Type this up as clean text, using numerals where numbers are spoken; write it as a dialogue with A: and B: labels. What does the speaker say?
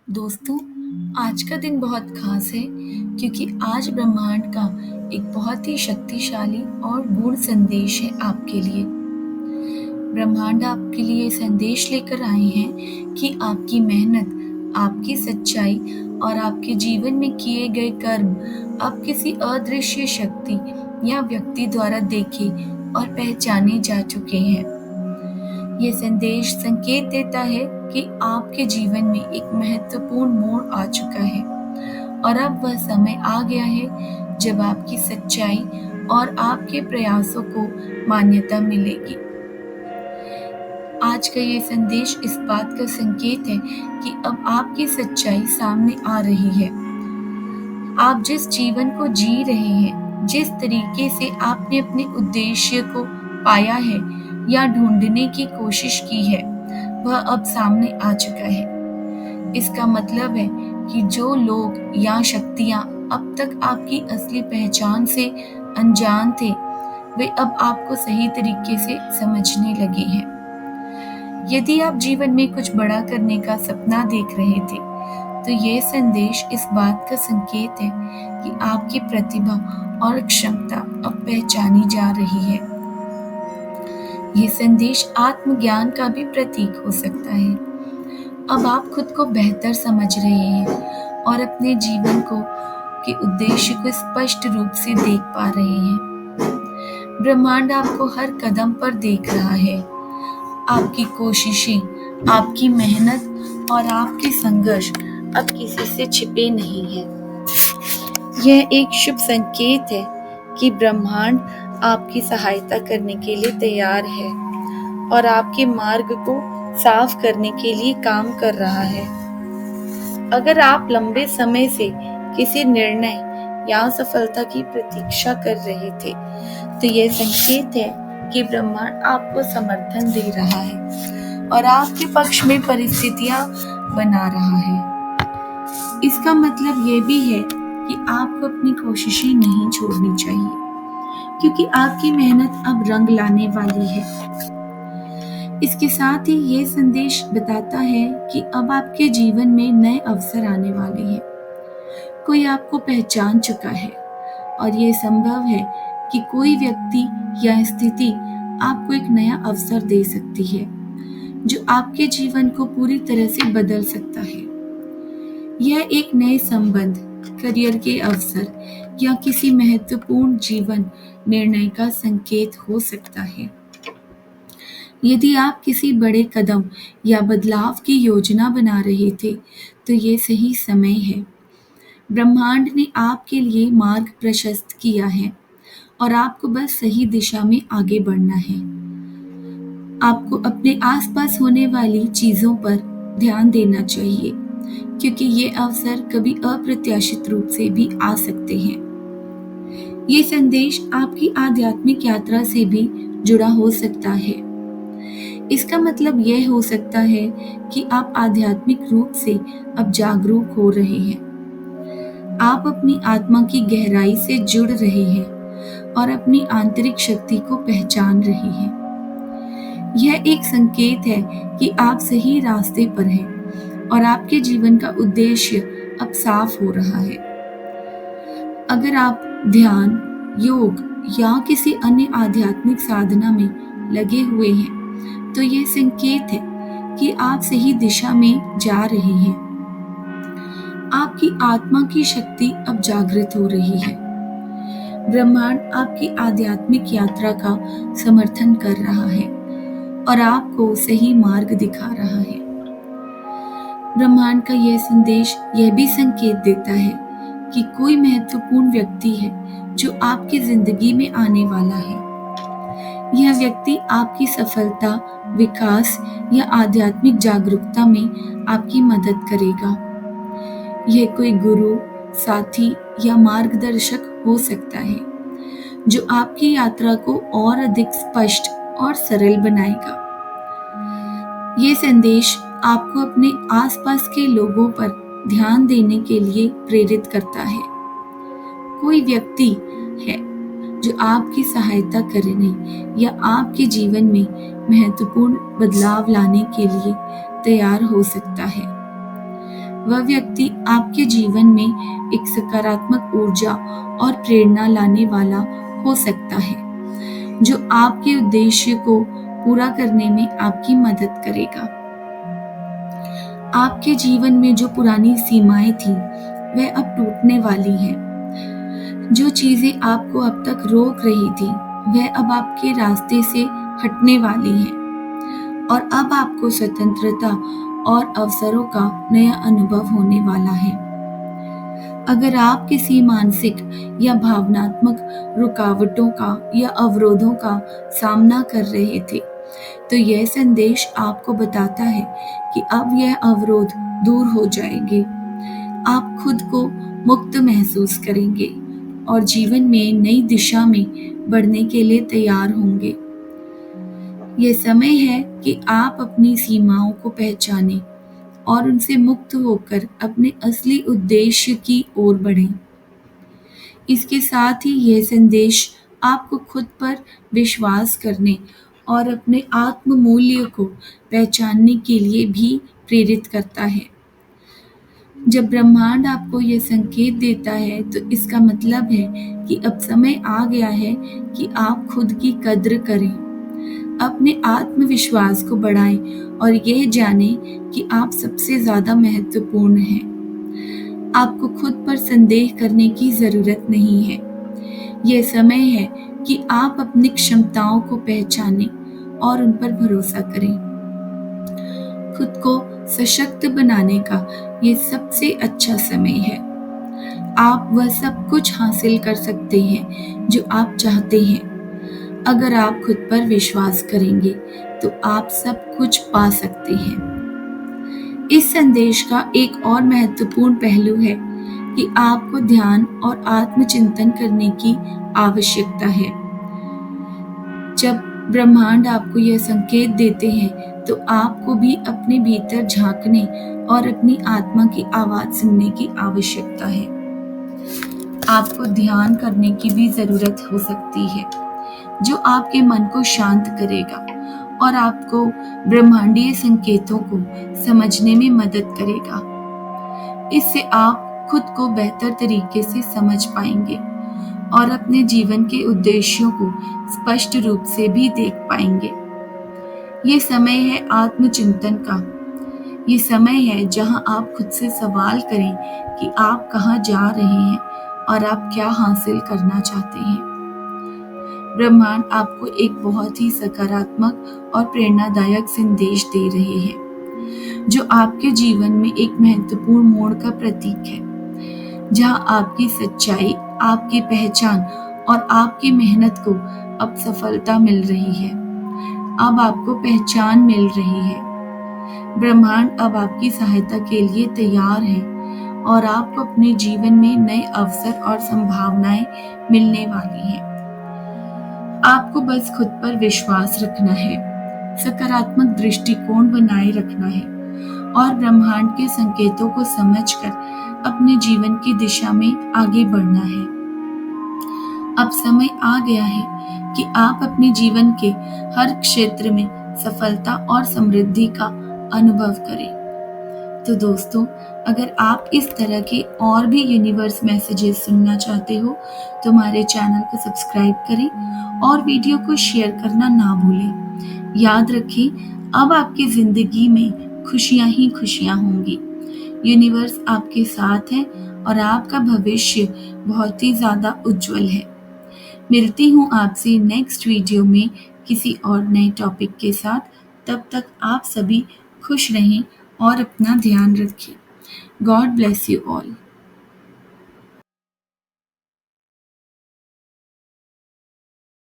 A: दोस्तों, आज का दिन बहुत खास है क्योंकि आज ब्रह्मांड का एक बहुत ही शक्तिशाली और गूढ़ संदेश है आपके लिए। ब्रह्मांड आपके लिए संदेश लेकर आए हैं कि आपकी मेहनत, आपकी सच्चाई और आपके जीवन में किए गए कर्म अब किसी अदृश्य शक्ति या व्यक्ति द्वारा देखे और पहचाने जा चुके हैं। ये संदेश संकेत देता है कि आपके जीवन में एक महत्वपूर्ण मोड़ आ चुका है और अब वह समय आ गया है जब आपकी सच्चाई और आपके प्रयासों को मान्यता मिलेगी। आज का ये संदेश इस बात का संकेत है कि अब आपकी सच्चाई सामने आ रही है। आप जिस जीवन को जी रहे हैं, जिस तरीके से आपने अपने उद्देश्य को पाया है या ढूंढने की कोशिश की है, वह अब सामने आ चुका है। इसका मतलब है कि जो लोग या शक्तियां अब तक आपकी असली पहचान से अनजान थे, वे अब आपको सही तरीके से समझने लगे हैं। यदि आप जीवन में कुछ बड़ा करने का सपना देख रहे थे, तो ये संदेश इस बात का संकेत है कि आपकी प्रतिभा और क्षमता अब पहचानी जा रही है। ये संदेश आत्मज्ञान का भी प्रतीक हो सकता है। अब आप खुद को बेहतर समझ रहे हैं और अपने जीवन को के उद्देश्य को स्पष्ट रूप से देख पा रहे हैं। ब्रह्मांड आपको हर कदम पर देख रहा है। आपकी कोशिशें, आपकी मेहनत और आपके संघर्ष अब किसी से छिपे नहीं हैं। यह एक शुभ संकेत है कि ब्रह्मांड आपकी सहायता करने के लिए तैयार है और आपके मार्ग को साफ करने के लिए काम कर रहा है। अगर आप लंबे समय से किसी निर्णय या सफलता की प्रतीक्षा कर रहे थे, तो यह संकेत है कि ब्रह्मांड आपको समर्थन दे रहा है और आपके पक्ष में परिस्थितियां बना रहा है। इसका मतलब ये भी है कि आपको अपनी कोशिशें नहीं छोड़नी चाहिए, क्योंकि आपकी मेहनत अब रंग लाने वाली है। इसके साथ ही ये संदेश बताता है कि अब आपके जीवन में नए अवसर आने वाले हैं। कोई आपको पहचान चुका है और ये संभव है कि कोई व्यक्ति या स्थिति आपको एक नया अवसर दे सकती है, जो आपके जीवन को पूरी तरह से बदल सकता है। यह एक नए संबंध, करियर के अवसर या किसी महत्वपूर्ण जीवन निर्णय का संकेत हो सकता है। यदि आप किसी बड़े कदम या बदलाव की योजना बना रहे थे, तो ये सही समय है। ब्रह्मांड ने आपके लिए मार्ग प्रशस्त किया है और आपको बस सही दिशा में आगे बढ़ना है। आपको अपने आसपास होने वाली चीजों पर ध्यान देना चाहिए, क्योंकि ये अवसर कभी अप्रत्याशित रूप से भी आ सकते हैं। ये संदेश आपकी आध्यात्मिक यात्रा से भी जुड़ा हो सकता है। इसका मतलब यह हो सकता है कि आप आध्यात्मिक रूप से अब जागरूक हो रहे हैं। आप अपनी आत्मा की गहराई से जुड़ रहे हैं और अपनी आंतरिक शक्ति को पहचान रहे हैं। यह एक संकेत है कि आप सही रास्ते पर हैं और आपके जीवन का उद्देश्य अब साफ हो रहा है। अगर आप ध्यान, योग या किसी अन्य आध्यात्मिक साधना में लगे हुए हैं, तो यह संकेत है कि आप सही दिशा में जा रहे हैं। आपकी आत्मा की शक्ति अब जागृत हो रही है। ब्रह्मांड आपकी आध्यात्मिक यात्रा का समर्थन कर रहा है और आपको सही मार्ग दिखा रहा है। ब्रह्मांड का यह संदेश यह भी संकेत देता है कि कोई महत्वपूर्ण व्यक्ति है जो आपकी जिंदगी में आने वाला है। यह व्यक्ति आपकी सफलता, विकास या आध्यात्मिक जागरूकता में आपकी मदद करेगा। यह कोई गुरु, साथी या मार्गदर्शक हो सकता है, जो आपकी यात्रा को और अधिक स्पष्ट और सरल बनाएगा। ये संदेश आपको अपने आसपास के लोगों पर ध्यान देने के लिए प्रेरित करता है। कोई व्यक्ति है जो आपकी सहायता करने या आपके जीवन में महत्वपूर्ण बदलाव लाने के लिए तैयार हो सकता है। वह व्यक्ति आपके जीवन में एक सकारात्मक ऊर्जा और प्रेरणा लाने वाला हो सकता है, जो आपके उद्देश्य को पूरा करने में आपकी मदद करेगा। आपके जीवन में जो पुरानी सीमाएं थी, वह अब टूटने वाली हैं। जो चीजें आपको अब तक रोक रही थी, वह अब आपके रास्ते से हटने वाली हैं और अब आपको स्वतंत्रता और अवसरों का नया अनुभव होने वाला है। अगर आप किसी मानसिक या भावनात्मक रुकावटों का या अवरोधों का सामना कर रहे थे, तो यह संदेश आपको बताता है कि अब यह अवरोध दूर हो जाएंगे। आप खुद को मुक्त महसूस करेंगे और जीवन में नई दिशा में बढ़ने के लिए तैयार होंगे। यह समय है कि आप अपनी सीमाओं को पहचानें और उनसे मुक्त होकर अपने असली उद्देश्य की ओर बढ़ें। इसके साथ ही यह संदेश आपको खुद पर विश्वास करने और अपने आत्म मूल्य को पहचानने के लिए भी प्रेरित करता है। जब ब्रह्मांड आपको यह संकेत देता है, तो इसका मतलब है कि अब समय आ गया है कि आप खुद की कद्र करें, अपने आत्मविश्वास को बढ़ाएं और यह जानें कि आप सबसे ज्यादा महत्वपूर्ण हैं। आपको खुद पर संदेह करने की जरूरत नहीं है। यह समय है कि आप अपनी क्षमताओं को पहचानें और उन पर भरोसा करें। खुद को सशक्त बनाने का ये सबसे अच्छा समय है। आप वह सब कुछ हासिल कर सकते हैं जो आप चाहते हैं। अगर आप खुद पर विश्वास करेंगे तो आप सब कुछ पा सकते हैं। इस संदेश का एक और महत्वपूर्ण पहलू है कि आपको ध्यान और आत्मचिंतन करने की आवश्यकता है। जब ब्रह्मांड आपको यह संकेत देते हैं, तो आपको भी अपने भीतर झांकने और अपनी आत्मा की आवाज सुनने की आवश्यकता है। आपको ध्यान करने की भी जरूरत हो सकती है, जो आपके मन को शांत करेगा और आपको ब्रह्मांडीय संकेतों को समझने में मदद करेगा। इससे आप खुद को बेहतर तरीके से समझ पाएंगे और अपने जीवन के उद्देश्यों को स्पष्ट रूप से भी देख पाएंगे। ये समय है आत्मचिंतन का। ये समय है जहां आप खुद से सवाल करें कि आप कहां जा रहे हैं और आप क्या हासिल करना चाहते हैं। ब्रह्मांड आपको एक बहुत ही सकारात्मक और प्रेरणादायक संदेश दे रहे हैं, जो आपके जीवन में एक महत्वपूर्ण मोड़ का प्रतीक है, जहां आपकी सच्चाई, आपकी पहचान और आपकी मेहनत को अब सफलता मिल रही है। अब आपको पहचान मिल रही है। ब्रह्मांड अब आपकी सहायता के लिए तैयार है और आपको अपने जीवन में नए अवसर और संभावनाएं मिलने वाली हैं। आपको बस खुद पर विश्वास रखना है, सकारात्मक दृष्टिकोण बनाए रखना है और ब्रह्मांड के संकेतों को समझकर अपने जीवन की दिशा में आगे बढ़ना है। अब समय आ गया है कि आप अपने जीवन के हर क्षेत्र में सफलता और समृद्धि का अनुभव करें। तो दोस्तों, अगर आप इस तरह के और भी यूनिवर्स मैसेजेस सुनना चाहते हो, तो हमारे चैनल को सब्सक्राइब करें और वीडियो को शेयर करना ना भूलें। याद रखें, अब आपकी जिंदगी में खुशियां ही खुशियां होंगी। यूनिवर्स आपके साथ है और आपका भविष्य बहुत ही ज्यादा उज्जवल है। मिलती हूँ आपसे नेक्स्ट वीडियो में किसी और नए टॉपिक के साथ। तब तक आप सभी खुश रहें और अपना ध्यान रखें। God bless you all.